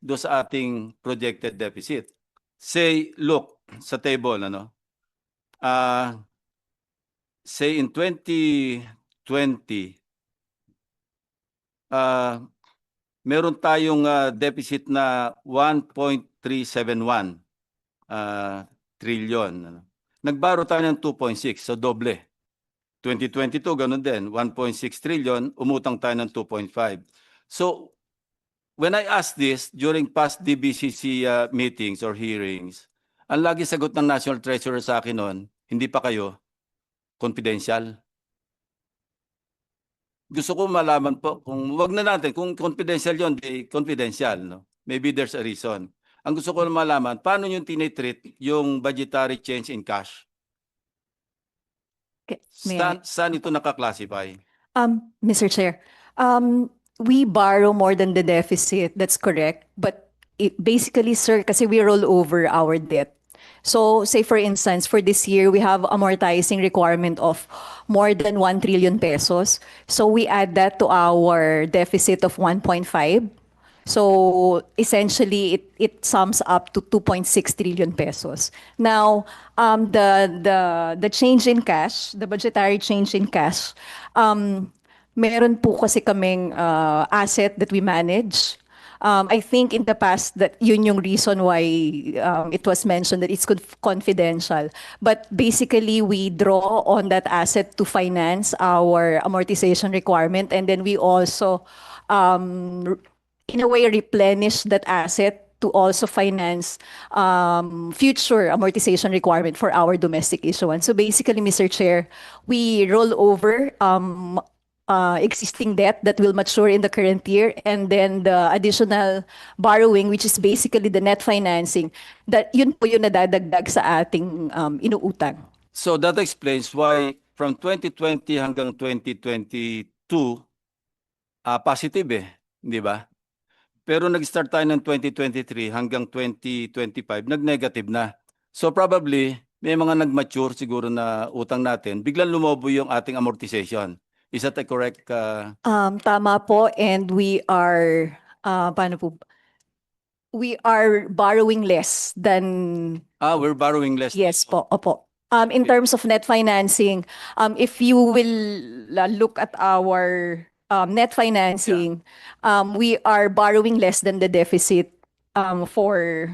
do sa ating projected deficit. Say, look sa table, say in 2020, meron tayong deficit na 1.371 trillion. Nagbaro tayo ng 2.6, so doble. 2022, ganun din, 1.6 trillion, umutang tayo ng 2.5. So, when I asked this during past DBCC meetings or hearings, ang lagi sagot ng National Treasurer sa akin noon, hindi pa kayo, confidential. Gusto ko malaman po, kung wag na natin, kung confidential yon, di confidential, no? Maybe there's a reason. Ang gusto ko malaman, paano yung tinitreat yung budgetary change in cash? Saan ito nakaklasify? Mr. Chair, we borrow more than the deficit, that's correct. But basically, sir, kasi we roll over our debt. So, say for instance, for this year, we have amortizing requirement of more than 1 trillion pesos. So, we add that to our deficit of 1.5. So, essentially, it sums up to 2.6 trillion pesos. Now, the change in cash, the budgetary change in cash, meron po kasi kaming asset that we manage. I think in the past that yun yung reason why it was mentioned that it's confidential. But basically, we draw on that asset to finance our amortization requirement, and then we also, in a way, replenish that asset to also finance future amortization requirement for our domestic issuance. So basically, Mr. Chair, we roll over existing debt that will mature in the current year, and then the additional borrowing, which is basically the net financing, that yun po yung nadadagdag sa ating inuutang. So that explains why from 2020 hanggang 2022, positive di ba? Pero nag-start tayo ng 2023 hanggang 2025, nag-negative na. So probably, may mga nag-mature siguro na utang natin, biglang lumobo yung ating amortization. Is that a correct? Tama po, and we are, paano po? We are borrowing less than... We're borrowing less. Yes po, opo. In terms of net financing, if you will look at our net financing, we are borrowing less than the deficit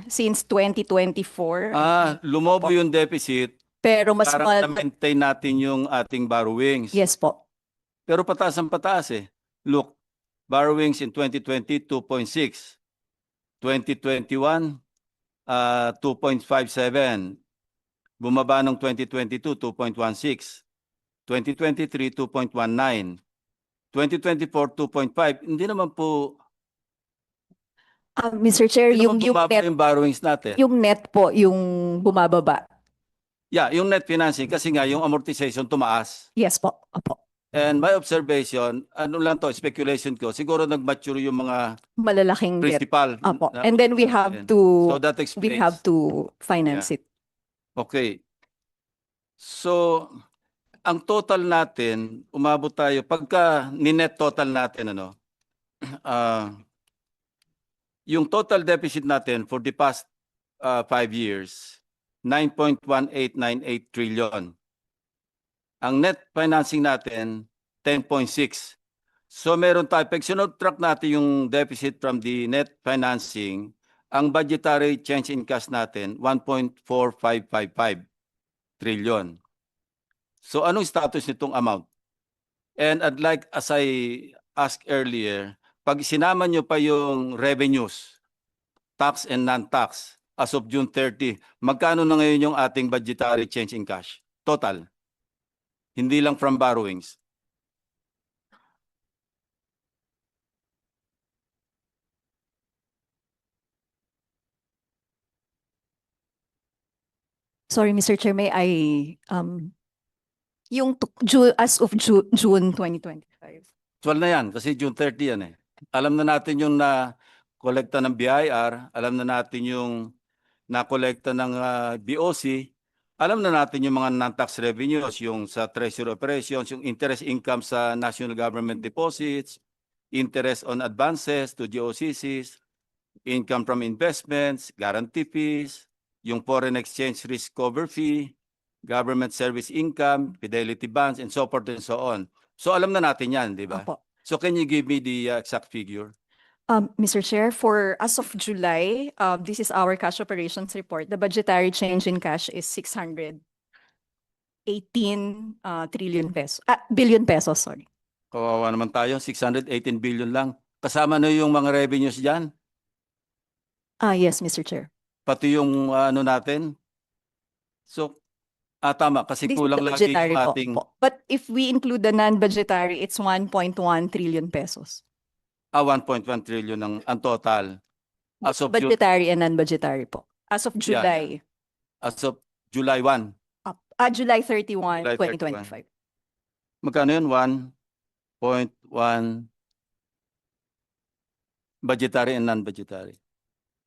since 2024. Lumobo yung deficit Pero mas para na-maintain natin yung ating borrowings. Yes po. Pero pataas ang pataas Look, borrowings in 2020, 2.6. 2021, 2.57. Bumaba ng 2022, 2.16. 2023, 2.19. 2024, 2.5. Hindi naman po... Mr. Chair, yung net, yung borrowings natin. Yung net po, yung bumababa. Yeah, yung net financing kasi nga yung amortization tumaas. Yes po, opo. And my observation, ano lang to, speculation ko, siguro nag-mature yung mga malalaking principal. Debt. Opo. And then we have to, So that explains. we have to finance it. Okay. So, ang total natin, umabot tayo, pagka ni-net total natin, yung total deficit natin for the past 5 years, 9.1898 trillion. Ang net financing natin, 10.6. So meron tayo, pag sinubtract natin yung deficit from the net financing, ang budgetary change in cash natin, 1.4555 trillion. So anong status nitong amount? And I'd like, as I asked earlier, pag sinama nyo pa yung revenues, tax and non-tax, as of June 30, magkano na ngayon yung ating budgetary change in cash? Total. Hindi lang from borrowings. Sorry, Mr. Chair, may I, yung as of June 2025. Actual na yan, kasi June 30 yan Alam na natin yung na-kolekta ng BIR, alam na natin yung na-kolekta ng BOC, alam na natin yung mga non-tax revenues, yung sa treasury operations, yung interest income sa national government deposits, interest on advances to GOCCs. income from investments, guarantee fees, yung foreign exchange risk cover fee, government service income, fidelity bonds, and so forth and so on. So alam na natin yan, di ba? Opo. So can you give me the exact figure? Mr. Chair, for as of July, this is our cash operations report. The budgetary change in cash is 618 trillion pesos, billion pesos, sorry. Kawawa naman tayo, 618 billion lang. Kasama na yung mga revenues dyan, Yes, Mr. Chair. pati yung ano natin. So, tama, kasi This is kulang the lagi yung budgetary ating po. But if we include the non-budgetary, it's 1.1 trillion pesos. 1.1 trillion ang total. As of, Budgetary and non-budgetary po. As of Yeah. July, as of July 1. July 31, July 2025. Magkano yun? 1.1 budgetary and non-budgetary.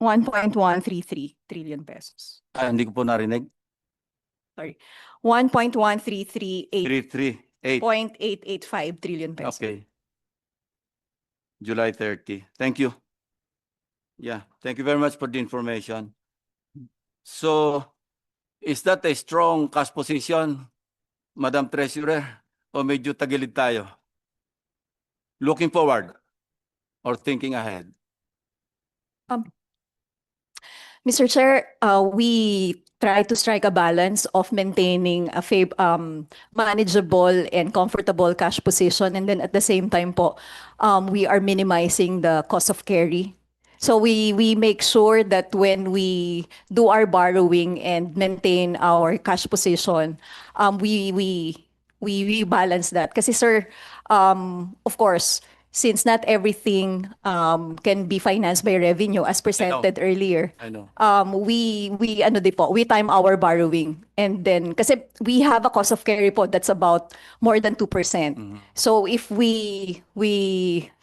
1.133 trillion pesos. Hindi ko po narinig. 1.1338.885 338. trillion pesos. Okay. July 30. Thank you. Yeah, thank you very much for the information. So, is that a strong cash position, Madam Treasurer? O medyo tagilid tayo? Looking forward or thinking ahead? Mr. Chair, we try to strike a balance of maintaining a manageable and comfortable cash position, and then at the same time po, we are minimizing the cost of carry. So we make sure that when we do our borrowing and maintain our cash position, we balance that. Kasi sir, of course, since not everything can be financed by revenue as presented earlier, I know. we time our borrowing, and then kasi we have a cost of carry po that's about more than 2%. So if we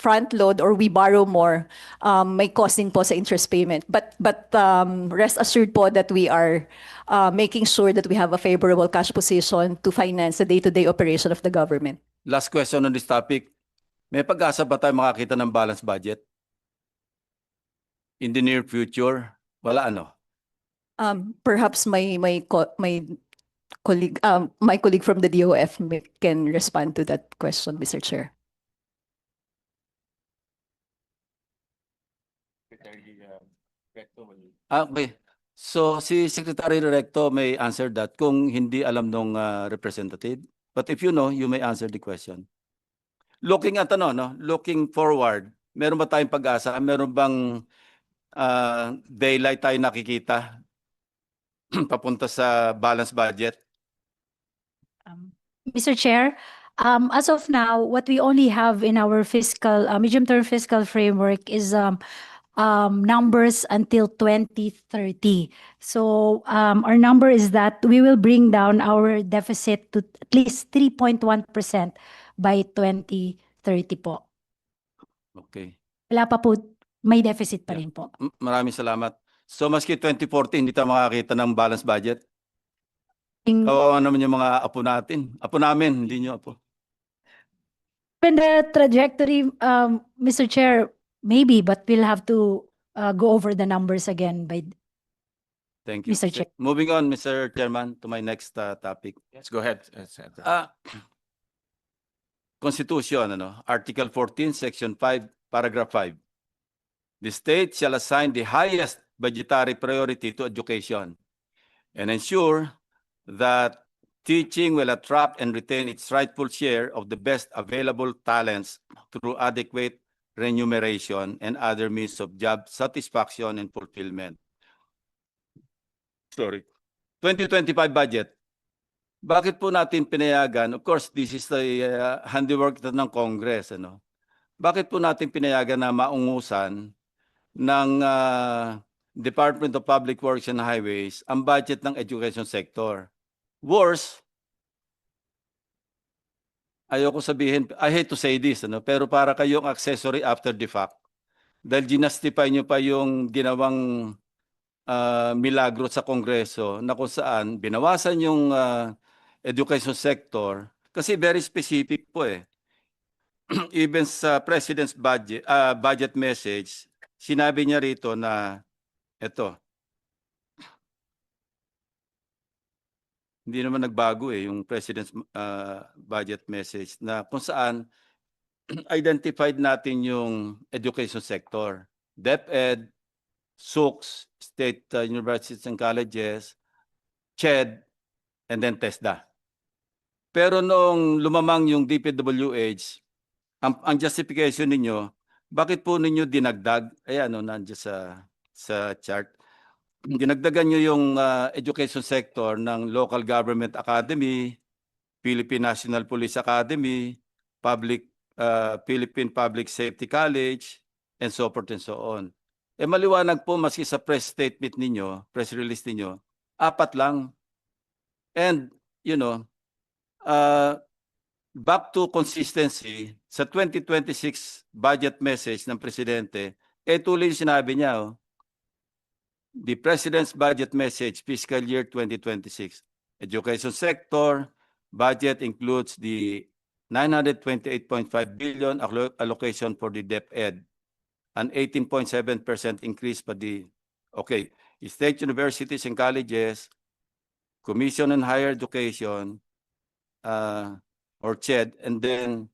front load or we borrow more, may costing po sa interest payment. But rest assured po that we are making sure that we have a favorable cash position to finance the day-to-day operation of the government. Last question on this topic. May pag-asa ba tayo makakita ng balanced budget? In the near future? Wala ano? Perhaps my colleague from the DOF can respond to that question, Mr. Chair. Okay. So si Secretary Recto may answer that kung hindi alam nung representative. But if you know, you may answer the question. Looking at looking forward, meron ba tayong pag-asa? Meron bang daylight tayo nakikita papunta sa balanced budget? Mr. Chair, as of now, what we only have in our fiscal, medium-term fiscal framework is numbers until 2030. So our number is that we will bring down our deficit to at least 3.1% by 2030 po. Okay. Wala pa po, may deficit pa rin po. Maraming salamat. So maski 2040, hindi tayo makakita ng balanced budget? In Kawawa naman yung mga apo natin. Apo namin, hindi nyo apo. the trajectory, Mr. Chair, maybe, but we'll have to go over the numbers again by Thank you. Mr. Chair. Moving on, Mr. Chairman, to my next topic. Yes, go ahead, Senator. Constitution, Article 14, Section 5, Paragraph 5. The state shall assign the highest budgetary priority to education and ensure that teaching will attract and retain its rightful share of the best available talents through adequate remuneration and other means of job satisfaction and fulfillment. 2025 budget. Bakit po natin pinayagan? Of course, this is the handiwork ng Congress. Bakit po natin pinayagan na maungusan ng Department of Public Works and Highways ang budget ng education sector? Worse, ayoko sabihin, I hate to say this, pero para kayong accessory after the fact. Dahil ginastify nyo pa yung ginawang milagro sa Kongreso na kung saan binawasan yung education sector kasi very specific po eh. Even sa President's budget message, sinabi niya rito na ito, hindi naman nagbago yung President's budget message na kung saan identified natin yung education sector, DepEd, SUCS, State Universities and Colleges, CHED, and then TESDA. Pero noong lumamang yung DPWH, ang justification ninyo, bakit po ninyo dinagdag? Ayan, nandiyan sa chart. Dinagdagan nyo yung education sector ng Local Government Academy, Philippine National Police Academy, Philippine Public Safety College, and so forth and so on. Maliwanag po maski sa press statement ninyo, press release ninyo, 4 lang. And, back to consistency, sa 2026 budget message ng Presidente, tuloy yung sinabi niya, the President's budget message, fiscal year 2026. Education sector, budget includes the 928.5 billion allocation for the DepEd, an 18.7% increase pa state universities and colleges, Commission on Higher Education, or CHED, and then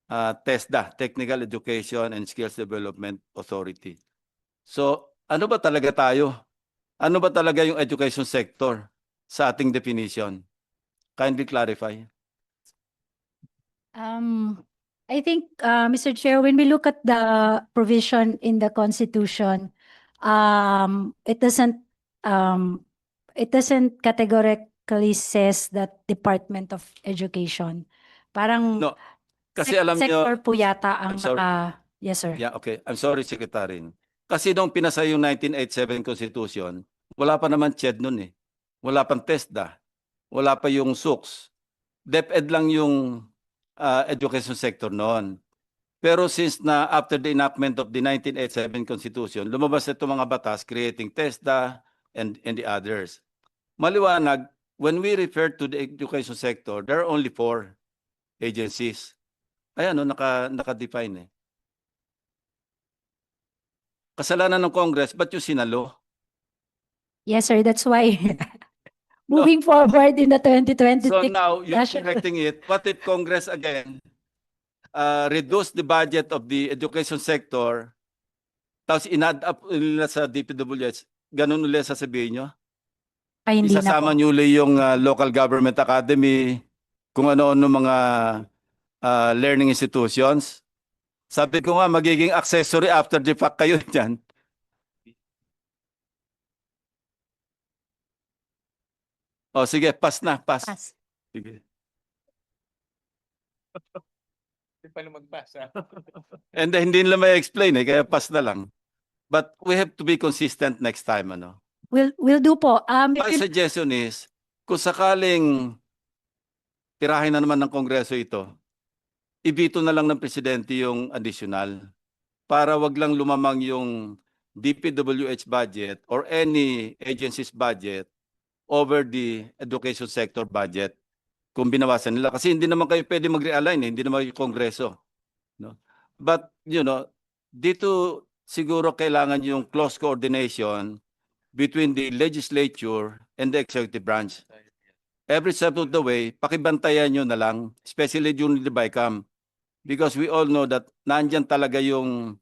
TESDA, Technical Education and Skills Development Authority. So, ano ba talaga tayo? Ano ba talaga yung education sector sa ating definition? Kindly clarify. I think, Mr. Chair, when we look at the provision in the Constitution, it doesn't categorically says that Department of Education. Parang No, kasi alam nyo, sector po yata ang I'm sorry. yes, sir. Yeah, okay. I'm sorry, Secretary. Kasi nung pinasa yung 1987 Constitution, wala pa naman CHED nun eh. Wala pang TESDA. Wala pa yung SUCS. DepEd lang yung education sector noon. Pero since na after the enactment of the 1987 Constitution, lumabas ito mga batas creating TESDA and the others. Maliwanag, when we refer to the education sector, there are only 4 agencies. Ayan, naka-define eh. Kasalanan ng Congress, ba't yung sinalo? Yes, sir. That's why moving forward in the 2026. So now, you're session. correcting it. What if Congress again reduce the budget of the education sector, tapos in-add up nila sa DPWH, ganun ulit sasabihin nyo? Ay, hindi na Isasama po. nyo ulit yung Local Government Academy, kung ano-ano mga learning institutions. Sabi ko nga, magiging accessory after the fact kayo dyan. O sige, pass na, pass. Pass. Sige. Hindi pa lumagpas. And hindi nila may explain kaya pass na lang. But we have to be consistent next time, ano. We'll do po. If My you- suggestion is, kung sakaling tirahin na naman ng Kongreso ito, ibito na lang ng Presidente yung additional para wag lang lumamang yung DPWH budget or any agency's budget over the education sector budget kung binawasan nila. Kasi hindi naman kayo pwede mag-realign, hindi naman yung Kongreso. No? But, dito siguro kailangan yung close coordination between the legislature and the executive branch. Every step of the way, pakibantayan nyo na lang, especially during the BICAM. Because we all know that nandyan talaga yung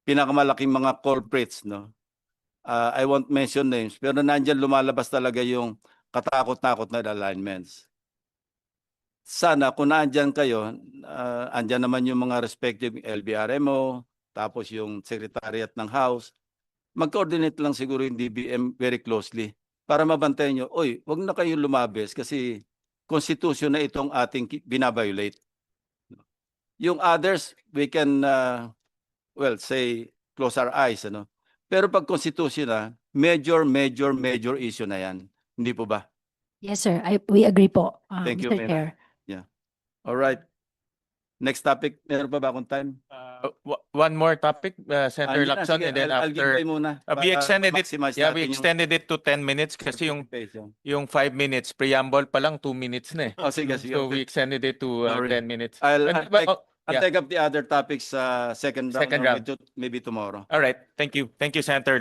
pinakamalaking mga culprits, no? I won't mention names, pero nandyan lumalabas talaga yung katakot-takot na alignments. Sana kung nandyan kayo, andyan naman yung mga respective LBRMO, tapos yung Secretariat ng House, mag-coordinate lang siguro yung DBM very closely para mabantayan nyo, wag na kayong lumabes kasi constitution na itong ating binabiolate. Yung others, we can, say, close our eyes, ano? Pero pag constitution na, major issue na yan. Hindi po ba? Yes, sir. We agree po, Thank you, Mr. Mayor. Chair. All right. Next topic, meron pa ba akong time? One more topic, Senator Hindi na, Lacson, sige, and then I'll give after, way muna. we Para extended it, maximize we natin yung extended it to 10 minutes kasi yung participation. 5 minutes, preamble pa lang 2 minutes na eh. Oh, sige. So we extended it to Sorry. 10 minutes. I'll And, take- I'll Yeah. take up the other topics second round, Second or round. maybe tomorrow. All right. Thank you. Thank you, Senator